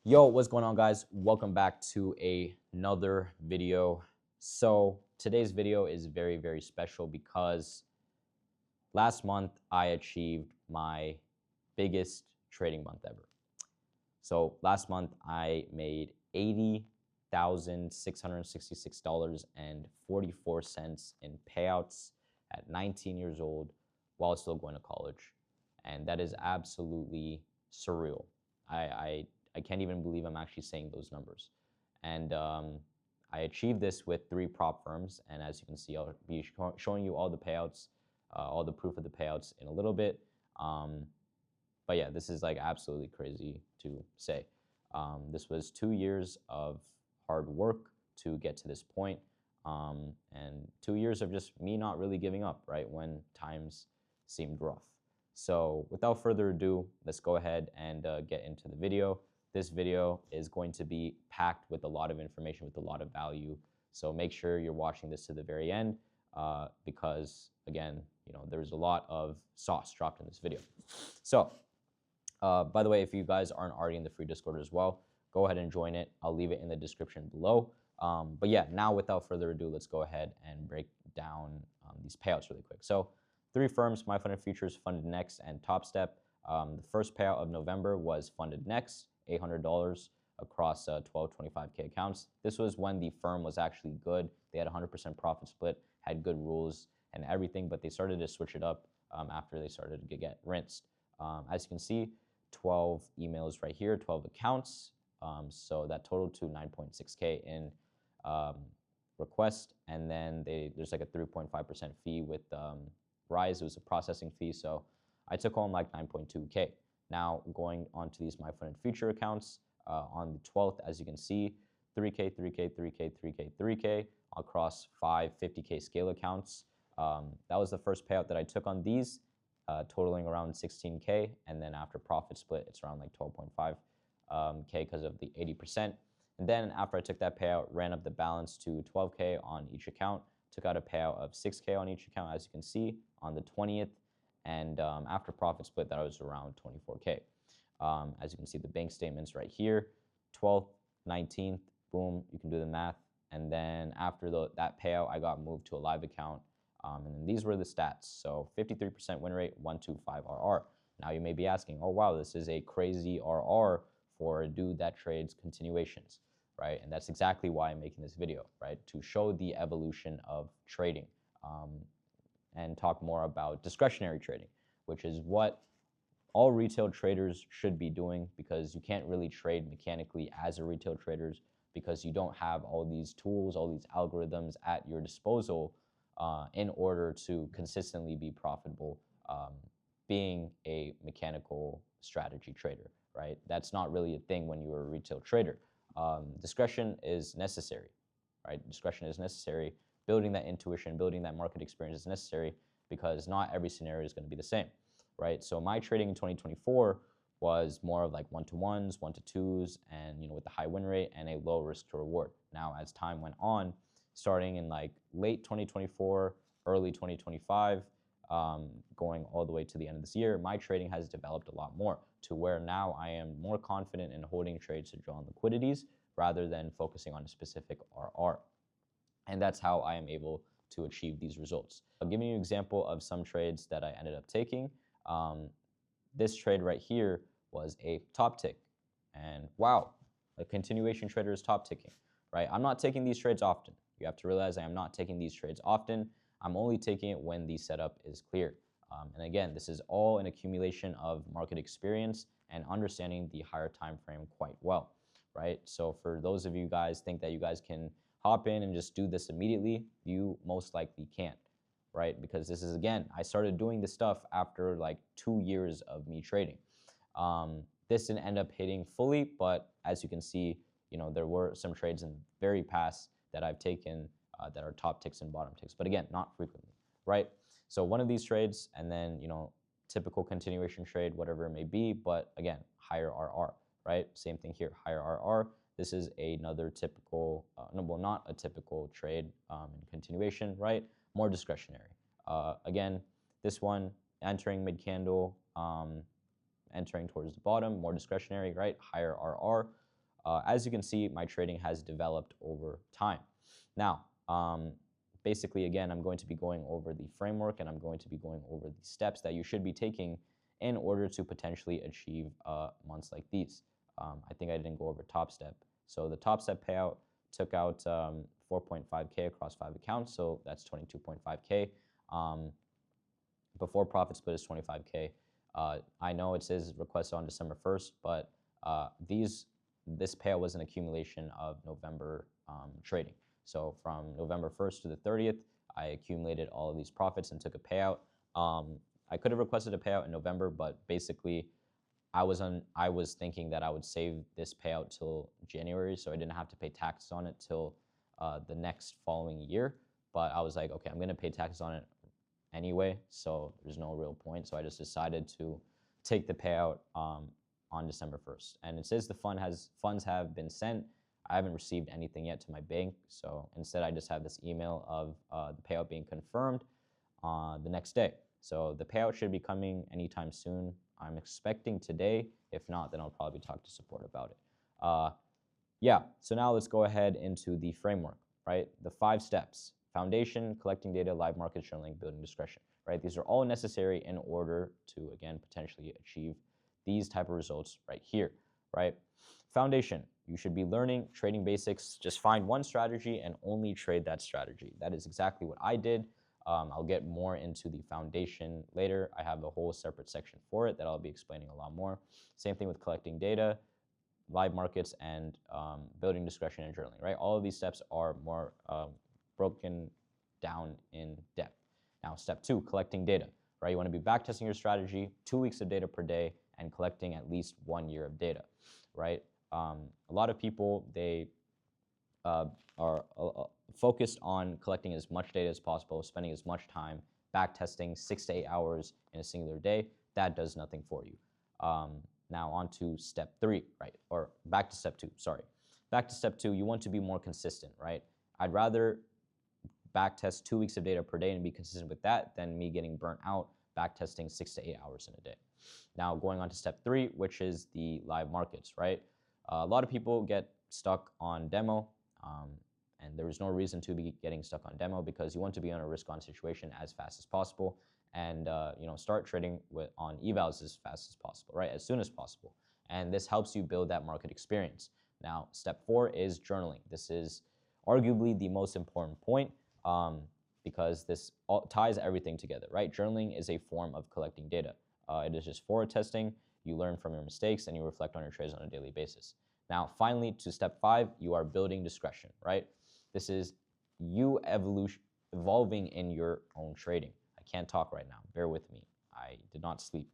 Yo, what's going on, guys? Welcome back to another video. So today's video is very, very special because last month I achieved my biggest trading month ever. So last month I made $80,666.44 in payouts at 19 years old while still going to college. And that is absolutely surreal. I can't even believe I'm actually saying those numbers. And I achieved this with 3 prop firms. And as you can see, I'll be showing you all the payouts, all the proof of the payouts in a little bit. But yeah, this is like absolutely crazy to say. This was 2 years of hard work to get to this point, and 2 years of just me not really giving up, right, when times seemed rough. So without further ado, let's go ahead and get into the video. This video is going to be packed with a lot of information, with a lot of value. So make sure you're watching this to the very end because, again, there's a lot of sauce dropped in this video. So by the way, if you guys aren't already in the free Discord as well, go ahead and join it. I'll leave it in the description below. But yeah, now without further ado, let's go ahead and break down these payouts really quick. So 3 firms, My Funded Futures, Funded Next, and Top Step. The first payout of November was Funded Next, $800 across 12 25K accounts. This was when the firm was actually good. They had 100% profit split, had good rules and everything, but they started to switch it up after they started to get rinsed. As you can see, 12 emails right here, 12 accounts. So that totaled to 9.6K in request. And then there's like a 3.5% fee with Rise. It was a processing fee. So I took home like 9.2K. Now going on to these My Funded Future accounts, on the 12th, as you can see, 3K, 3K, 3K, 3K, 3K across 5 50K scale accounts. That was the first payout that I took on these. Totaling around 16K, and then after profit split, it's around like 12.5K because of the 80%. And then after I took that payout, ran up the balance to 12K on each account, took out a payout of 6K on each account, as you can see, on the 20th. And after profit split, that was around 24K. As you can see, the bank statements right here, 12th, 19th, boom, you can do the math. And then after that payout, I got moved to a live account. And then these were the stats. So 53% win rate, 125 RR. Now you may be asking, oh wow, this is a crazy RR for a dude that trades continuations, right? And that's exactly why I'm making this video, right? To show the evolution of trading and talk more about discretionary trading, which is what all retail traders should be doing, because you can't really trade mechanically as a retail trader because you don't have all these tools, all these algorithms at your disposal in order to consistently be profitable being a mechanical strategy trader, right? That's not really a thing when you're a retail trader. Discretion is necessary, right? Discretion is necessary. Building that intuition, building that market experience is necessary because not every scenario is going to be the same, right? So my trading in 2024 was more of like 1-to-1s, 1-to-2s, and with the high win rate and a low risk to reward. Now, as time went on, starting in like late 2024, early 2025, going all the way to the end of this year, my trading has developed a lot more to where now I am more confident in holding trades to draw on liquidities rather than focusing on a specific RR. And that's how I am able to achieve these results. I'll give you an example of some trades that I ended up taking. This trade right here was a top tick. And wow, a continuation trader is top ticking, right? I'm not taking these trades often. You have to realize I am not taking these trades often. I'm only taking it when the setup is clear. And again, this is all an accumulation of market experience and understanding the higher time frame quite well, right? So for those of you guys think that you guys can hop in and just do this immediately, you most likely can't, right? Because this is, again, I started doing this stuff after like 2 years of me trading. This didn't end up hitting fully, but as you can see, there were some trades in the very past that I've taken that are top ticks and bottom ticks, but again, not frequently, right? So one of these trades, and then, typical continuation trade, whatever it may be, but again, higher RR, right? Same thing here, higher RR. This is another typical, no, well, not a typical trade in continuation, right? More discretionary. Again, this one, entering mid-candle, entering towards the bottom, more discretionary, right? Higher RR. as you can see, my trading has developed over time. Now, basically, again, I'm going to be going over the framework, and I'm going to be going over the steps that you should be taking in order to potentially achieve months like these. I think I didn't go over top step. So the top step payout took out 4.5K across 5 accounts, so that's 22.5K. Before profit split is 25K. I know it says requested on December 1st, but this payout was an accumulation of November trading. So from November 1st to the 30th, I accumulated all of these profits and took a payout. I could have requested a payout in November, but basically I was thinking that I would save this payout till January, so I didn't have to pay taxes on it till the next following year. But I was like, okay, I'm gonna pay taxes on it anyway, so there's no real point. So I just decided to take the payout on December 1st. And it says the funds have been sent. I haven't received anything yet to my bank, so instead I just have this email of the payout being confirmed the next day. So the payout should be coming anytime soon. I'm expecting today. If not, then I'll probably talk to support about it. Yeah, so now let's go ahead into the framework, right? The 5 steps: foundation, collecting data, live market journaling, building discretion, right? These are all necessary in order to, again, potentially achieve these type of results right here, right? Foundation, you should be learning trading basics. Just find one strategy and only trade that strategy. That is exactly what I did. I'll get more into the foundation later. I have a whole separate section for it that I'll be explaining a lot more. Same thing with collecting data, live markets, and building discretion and journaling, right? All of these steps are more broken down in depth. Now, step 2, collecting data, right? You want to be backtesting your strategy, 2 weeks of data per day, and collecting at least 1 year of data, right? A lot of people, they are focused on collecting as much data as possible, spending as much time backtesting 6 to 8 hours in a singular day. That does nothing for you. Now on to step 3, right? Or back to step 2, sorry. Back to step 2, you want to be more consistent, right? I'd rather backtest 2 weeks of data per day and be consistent with that than me getting burnt out backtesting 6 to 8 hours in a day. Now going on to step 3, which is the live markets, right? A lot of people get stuck on demo, and there is no reason to be getting stuck on demo because you want to be on a risk-on situation as fast as possible and start trading on evals as fast as possible, right? As soon as possible. And this helps you build that market experience. Now, step 4 is journaling. This is arguably the most important point because this ties everything together, right? Journaling is a form of collecting data. It is just forward testing. You learn from your mistakes and you reflect on your trades on a daily basis. Now, finally, to step 5, you are building discretion, right? This is you evolving in your own trading. I can't talk right now. Bear with me. I did not sleep.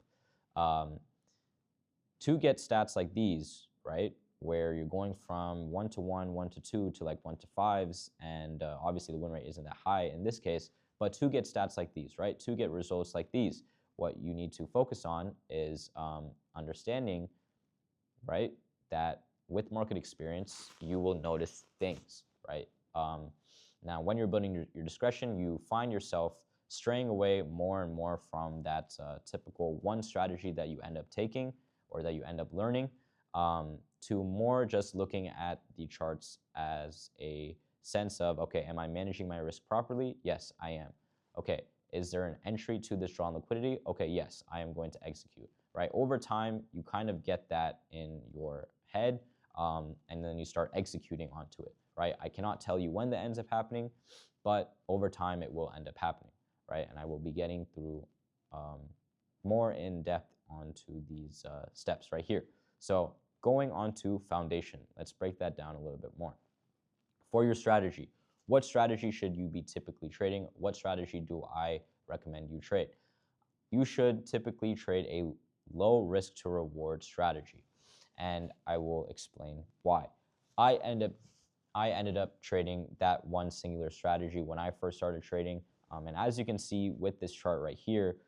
To get stats like these, right, where you're going from 1 to 1, 1 to 2 to like 1 to 5s, and obviously the win rate isn't that high in this case, but to get stats like these, right, to get results like these, what you need to focus on is understanding, right, that with market experience, you will notice things, right? Now, when you're building your discretion, you find yourself straying away more and more from that typical one strategy that you end up taking or that you end up learning to more just looking at the charts as a sense of, okay, am I managing my risk properly? Yes, I am. Okay, is there an entry to this drawn liquidity? Okay, yes, I am going to execute, right? Over time, you kind of get that in your head, and then you start executing onto it, right? I cannot tell you when that ends up happening, but over time, it will end up happening, right? And I will be getting through more in depth onto these steps right here. So going on to foundation, let's break that down a little bit more. For your strategy, what strategy should you be typically trading? What strategy do I recommend you trade? You should typically trade a low risk to reward strategy, and I will explain why. I ended up trading that one singular strategy when I first started trading, and as you can see with this chart right here,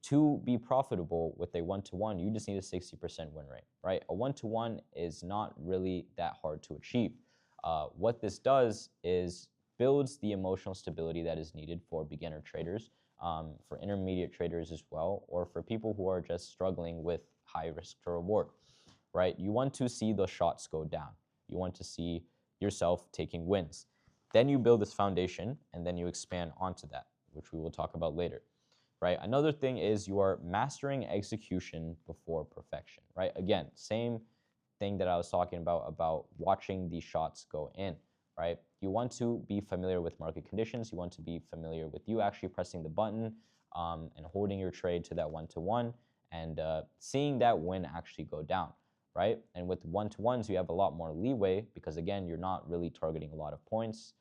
to be profitable with a 1-to-1, you just need a 60% win rate, right? A 1-to-1 is not really that hard to achieve. What this does is builds the emotional stability that is needed for beginner traders, for intermediate traders as well, or for people who are just struggling with high risk to reward. right? You want to see the shots go down. You want to see yourself taking wins. Then you build this foundation, and then you expand onto that, which we will talk about later, right? Another thing is you are mastering execution before perfection, right? Again, same thing that I was talking about watching these shots go in, right? You want to be familiar with market conditions. You want to be familiar with you actually pressing the button and holding your trade to that one-to-one and seeing that win actually go down, right? And with one-to-ones, you have a lot more leeway because, again, you're not really targeting a lot of points.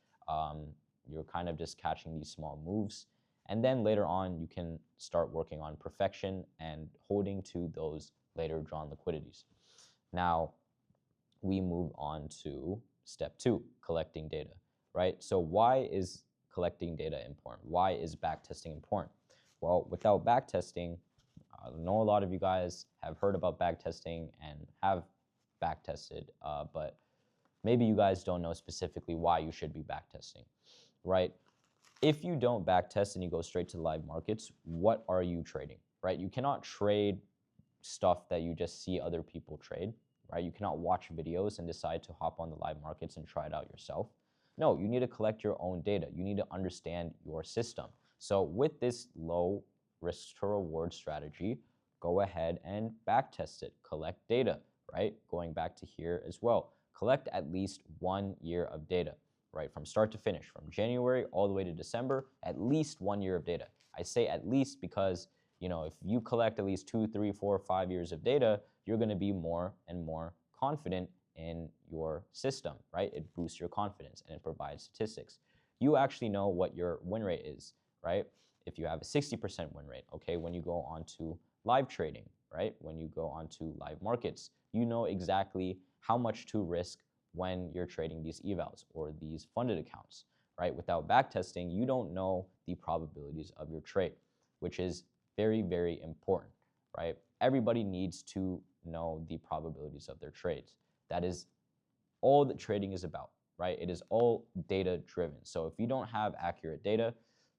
You're kind of just catching these small moves. And then later on, you can start working on perfection and holding to those later drawn liquidities. Now, we move on to step 2, collecting data, right? So why is collecting data important? Why is backtesting important? Well, without backtesting, I know a lot of you guys have heard about backtesting and have backtested, but maybe you guys don't know specifically why you should be backtesting, right? If you don't backtest and you go straight to live markets, what are you trading, right? You cannot trade stuff that you just see other people trade, right? You cannot watch videos and decide to hop on the live markets and try it out yourself. No, you need to collect your own data. You need to understand your system. So with this low risk to reward strategy, go ahead and backtest it, collect data, right? Going back to here as well, collect at least 1 year of data, right? From start to finish, from January all the way to December, at least 1 year of data. I say at least because, you know, if you collect at least 2, 3, 4, 5 years of data, you're going to be more and more confident in your system, right? It boosts your confidence and it provides statistics. You actually know what your win rate is, right? If you have a 60% win rate, okay, when you go on to live trading, right? When you go on to live markets, you know exactly how much to risk when you're trading these evals or these funded accounts, right? Without backtesting, you don't know the probabilities of your trade, which is very, very important, right? Everybody needs to know the probabilities of their trades. That is all that trading is about, right? It is all data driven. So if you don't have accurate data,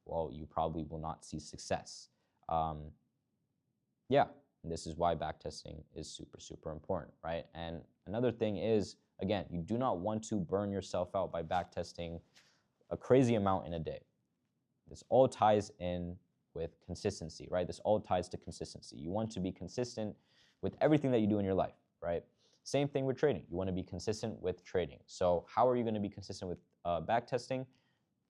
well, you probably will not see success. Yeah, and this is why backtesting is super, super important, right? And another thing is, again, you do not want to burn yourself out by backtesting a crazy amount in a day. This all ties in with consistency, right? This all ties to consistency. You want to be consistent with everything that you do in your life, right? Same thing with trading. You want to be consistent with trading. So how are you going to be consistent with backtesting?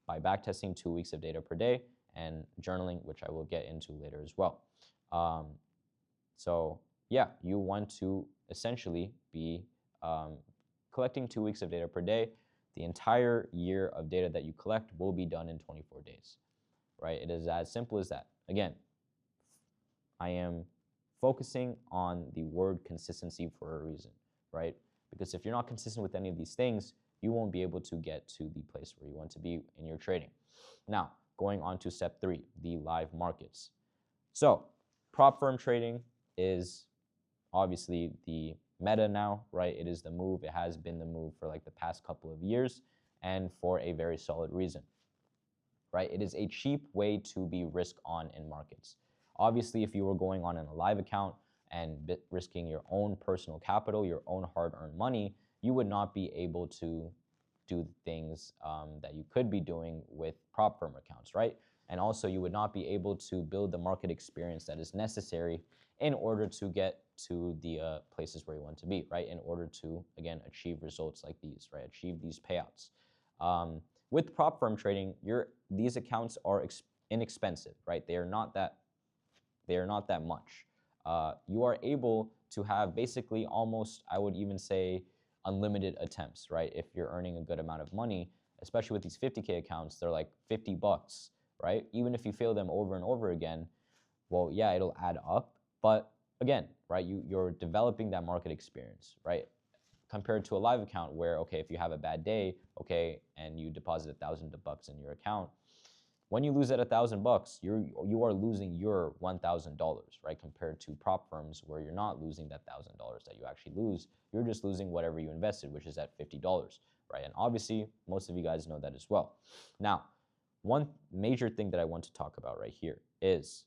By backtesting 2 weeks of data per day and journaling, which I will get into later as well. So yeah, you want to essentially be collecting 2 weeks of data per day. The entire year of data that you collect will be done in 24 days, right? It is as simple as that. Again, I am focusing on the word consistency for a reason, right? Because if you're not consistent with any of these things, you won't be able to get to the place where you want to be in your trading. Now, going on to step 3, the live markets. So, prop firm trading is obviously the meta now, right? It is the move. It has been the move for like the past couple of years and for a very solid reason, right? It is a cheap way to be risk on in markets. Obviously, if you were going on in a live account and risking your own personal capital, your own hard-earned money, you would not be able to do the things that you could be doing with prop firm accounts, right? And also, you would not be able to build the market experience that is necessary in order to get to the places where you want to be, right? In order to, again, achieve results like these, right? Achieve these payouts. With prop firm trading, these accounts are inexpensive, right? They are not that much. You are able to have basically almost, I would even say, unlimited attempts, right? If you're earning a good amount of money, especially with these 50K accounts, they're like $50, right? Even if you fail them over and over again, well, yeah, it'll add up. But again, right, you're developing that market experience, right? Compared to a live account where, okay, if you have a bad day, okay, and you deposit $1,000 in your account, when you lose that $1,000, you are losing your $1,000, right? Compared to prop firms where you're not losing that $1,000 that you actually lose, you're just losing whatever you invested, which is at $50, right? And obviously, most of you guys know that as well. Now, one major thing that I want to talk about right here is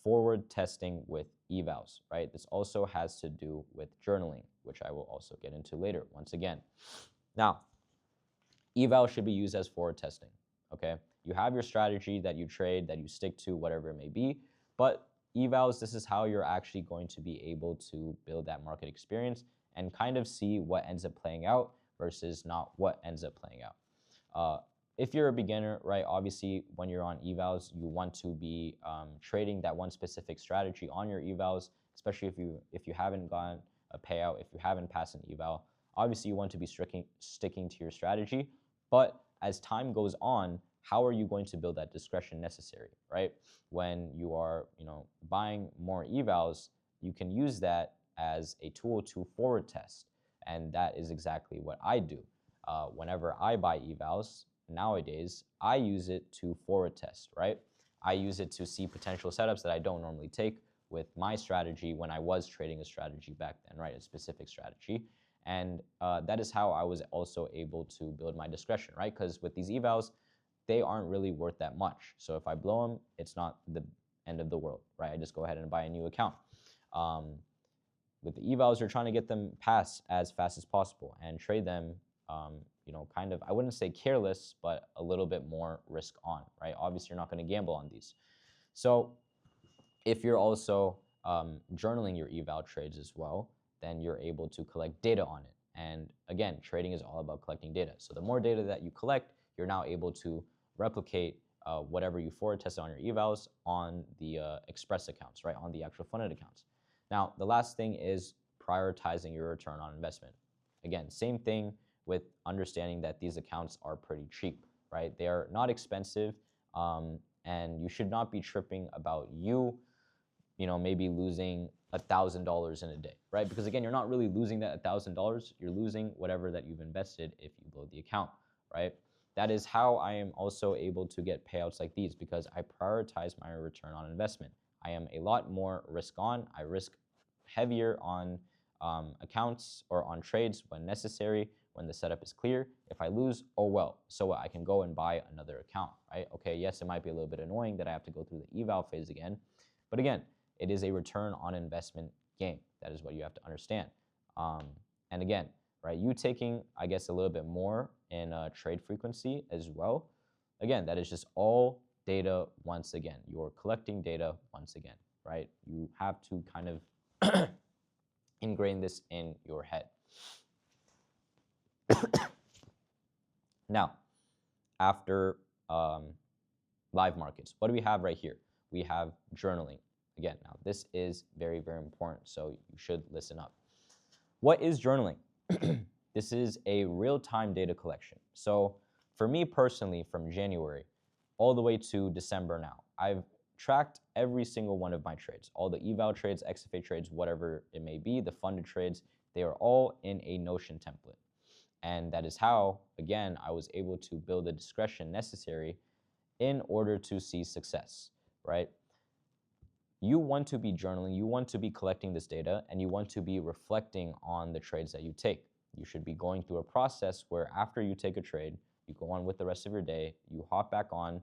forward testing with evals, right? This also has to do with journaling, which I will also get into later once again. Now, eval should be used as forward testing, okay? You have your strategy that you trade, that you stick to, whatever it may be, but evals, this is how you're actually going to be able to build that market experience and kind of see what ends up playing out versus not what ends up playing out. If you're a beginner, right, obviously when you're on evals, you want to be trading that one specific strategy on your evals, especially if you haven't gotten a payout, if you haven't passed an eval. Obviously, you want to be sticking to your strategy, but as time goes on, how are you going to build that discretion necessary, right? When you are, buying more evals, you can use that as a tool to forward test, and that is exactly what I do. Whenever I buy evals nowadays, I use it to forward test, right? I use it to see potential setups that I don't normally take with my strategy when I was trading a strategy back then, right? A specific strategy. And that is how I was also able to build my discretion, right? Because with these evals, they aren't really worth that much. So if I blow them, it's not the end of the world, right? I just go ahead and buy a new account. With the evals, you're trying to get them passed as fast as possible and trade them, kind of, I wouldn't say careless, but a little bit more risk on, right? Obviously, you're not going to gamble on these. So if you're also journaling your eval trades as well, then you're able to collect data on it. And again, trading is all about collecting data. So the more data that you collect, you're now able to replicate whatever you forward tested on your evals on the express accounts, right? On the actual funded accounts. Now, the last thing is prioritizing your return on investment. Again, same thing with understanding that these accounts are pretty cheap, right? They are not expensive, and you should not be tripping about maybe losing $1,000 in a day, right? Because again, you're not really losing that $1,000. You're losing whatever that you've invested if you blow the account, right? That is how I am also able to get payouts like these, because I prioritize my return on investment. I am a lot more risk on. I risk heavier on accounts or on trades when necessary, when the setup is clear. If I lose, oh well, so what? I can go and buy another account, right? Okay, yes, it might be a little bit annoying that I have to go through the eval phase again, but again, it is a return on investment game. That is what you have to understand. And again, right, you taking, I guess, a little bit more in trade frequency as well. Again, that is just all data once again. You're collecting data once again, right? You have to kind of ingrain this in your head. Now, after live markets, what do we have right here? We have journaling. Again, now this is very, very important, so you should listen up. What is journaling? This is a real-time data collection. So for me personally, from January all the way to December now, I've tracked every single one of my trades, all the eval trades, XFA trades, whatever it may be, the funded trades, they are all in a Notion template. And that is how, again, I was able to build the discretion necessary in order to see success, right? You want to be journaling, you want to be collecting this data, and you want to be reflecting on the trades that you take. You should be going through a process where after you take a trade, you go on with the rest of your day, you hop back on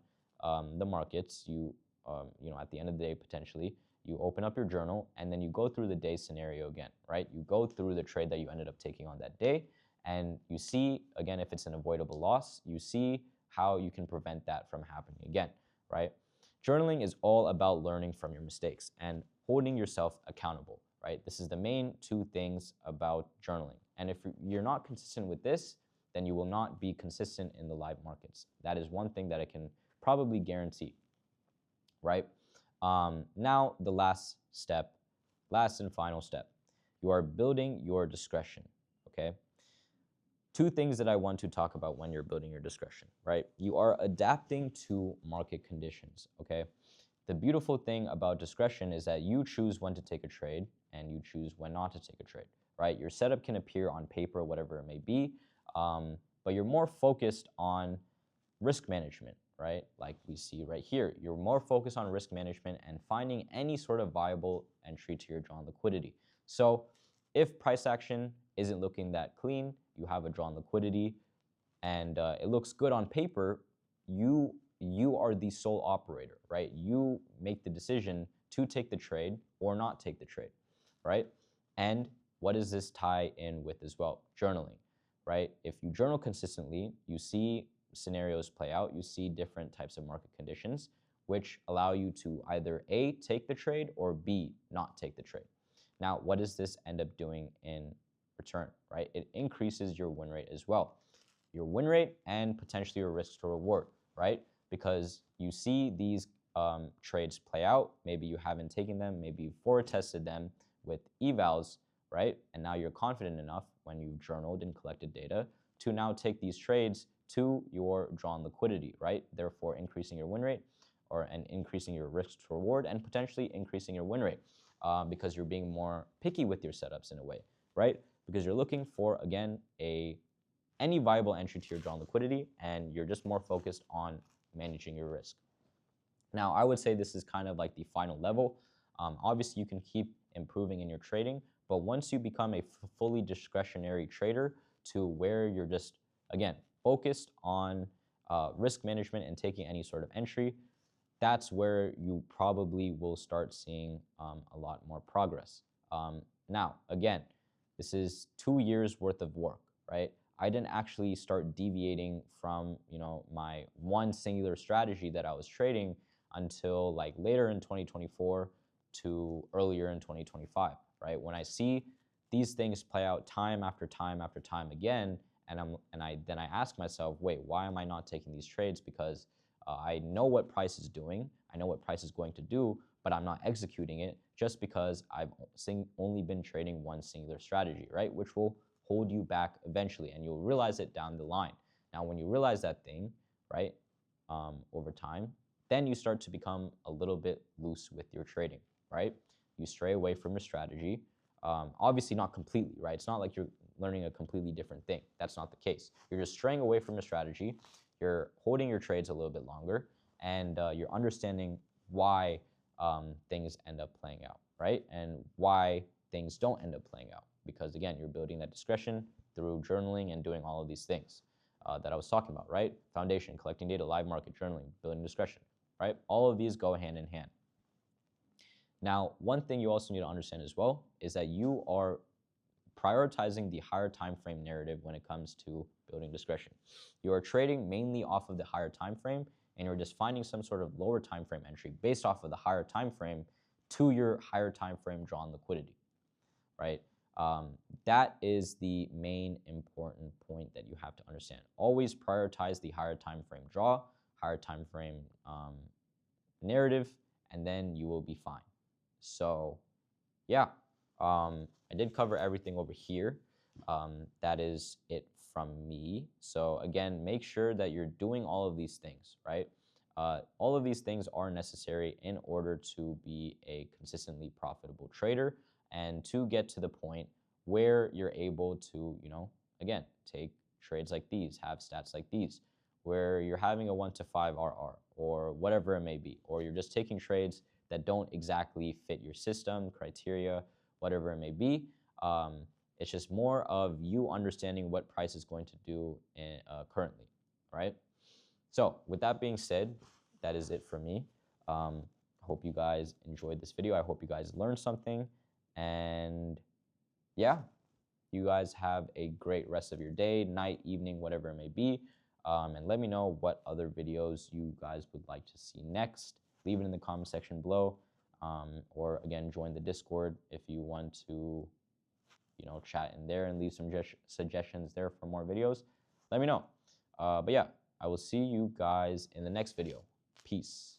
the markets, at the end of the day, potentially, you open up your journal, and then you go through the day scenario again, right? You go through the trade that you ended up taking on that day, and you see, again, if it's an avoidable loss, you see how you can prevent that from happening again, right? Journaling is all about learning from your mistakes and holding yourself accountable, right? This is the main two things about journaling. And if you're not consistent with this, then you will not be consistent in the live markets. That is one thing that I can probably guarantee, right? Now, the last and final step, you are building your discretion, okay? Two things that I want to talk about when you're building your discretion, right? You are adapting to market conditions, okay? The beautiful thing about discretion is that you choose when to take a trade and you choose when not to take a trade, right? Your setup can appear on paper, whatever it may be, but you're more focused on risk management, right? Like we see right here, you're more focused on risk management and finding any sort of viable entry to your drawn liquidity. So if price action isn't looking that clean, you have a drawn liquidity, and it looks good on paper, you are the sole operator, right? You make the decision to take the trade or not take the trade, right? And what does this tie in with as well? Journaling, right? If you journal consistently, you see scenarios play out, you see different types of market conditions, which allow you to either A, take the trade, or B, not take the trade. Now, what does this end up doing in return, right? It increases your win rate as well. Your win rate and potentially your risk to reward, right? Because you see these trades play out, maybe you haven't taken them, maybe you forward tested them with evals, right? And now you're confident enough when you've journaled and collected data to now take these trades to your drawn liquidity, right? Therefore, increasing your win rate and increasing your risk to reward and potentially increasing your win rate because you're being more picky with your setups in a way, right? Because you're looking for, again, any viable entry to your drawn liquidity, and you're just more focused on managing your risk. Now, I would say this is kind of like the final level. Obviously, you can keep improving in your trading, but once you become a fully discretionary trader to where you're just, again, focused on risk management and taking any sort of entry, that's where you probably will start seeing a lot more progress. Now, again, this is 2 years worth of work, right? I didn't actually start deviating from, my one singular strategy that I was trading until like later in 2024 to earlier in 2025, right? When I see these things play out time after time after time again, and I ask myself, wait, why am I not taking these trades? Because I know what price is doing, I know what price is going to do, but I'm not executing it just because I've only been trading one singular strategy, right? Which will hold you back eventually, and you'll realize it down the line. Now, when you realize that thing, right, over time, then you start to become a little bit loose with your trading, right? You stray away from your strategy. Obviously not completely, right? It's not like you're learning a completely different thing. That's not the case. You're just straying away from your strategy. You're holding your trades a little bit longer, and you're understanding why things end up playing out, right? And why things don't end up playing out. Because again, you're building that discretion through journaling and doing all of these things that I was talking about, right? Foundation, collecting data, live market, journaling, building discretion, right? All of these go hand in hand. Now, one thing you also need to understand as well is that you are prioritizing the higher time frame narrative when it comes to building discretion. You are trading mainly off of the higher time frame, and you're just finding some sort of lower time frame entry based off of the higher time frame to your higher time frame drawn liquidity, right? That is the main important point that you have to understand. Always prioritize the higher time frame draw, higher time frame narrative, and then you will be fine. So yeah, I did cover everything over here. That is it from me. So again, make sure that you're doing all of these things, right? All of these things are necessary in order to be a consistently profitable trader and to get to the point where you're able to, again, take trades like these, have stats like these, where you're having a 1 to 5 RR or whatever it may be, or you're just taking trades that don't exactly fit your system, criteria, whatever it may be. It's just more of you understanding what price is going to do currently, right? So with that being said, that is it for me. I hope you guys enjoyed this video. I hope you guys learned something. And yeah, you guys have a great rest of your day, night, evening, whatever it may be. And let me know what other videos you guys would like to see next. Leave it in the comment section below. Or again, join the Discord if you want to, chat in there and leave some suggestions there for more videos. Let me know. But yeah, I will see you guys in the next video. Peace.